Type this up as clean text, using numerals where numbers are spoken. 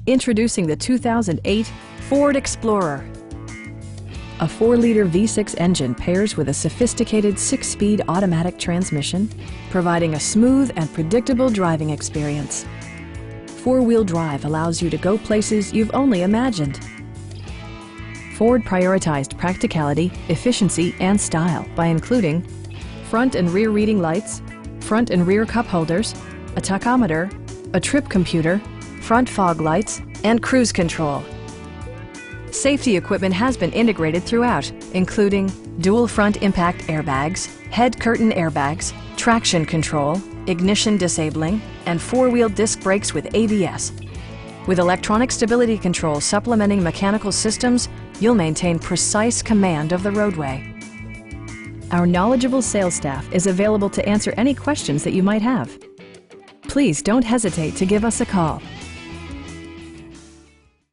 Introducing the 2008 Ford Explorer. A 4-liter V6 engine pairs with a sophisticated 6-speed automatic transmission, providing a smooth and predictable driving experience. 4-wheel drive allows you to go places you've only imagined. Ford prioritized practicality, efficiency, and style by including front and rear reading lights, front and rear cup holders, a tachometer, a trip computer, front fog lights, and cruise control. Safety equipment has been integrated throughout, including dual front impact airbags, head curtain airbags, traction control, ignition disabling, and 4-wheel disc brakes with ABS. With electronic stability control supplementing mechanical systems, you'll maintain precise command of the roadway. Our knowledgeable sales staff is available to answer any questions that you might have. Please don't hesitate to give us a call.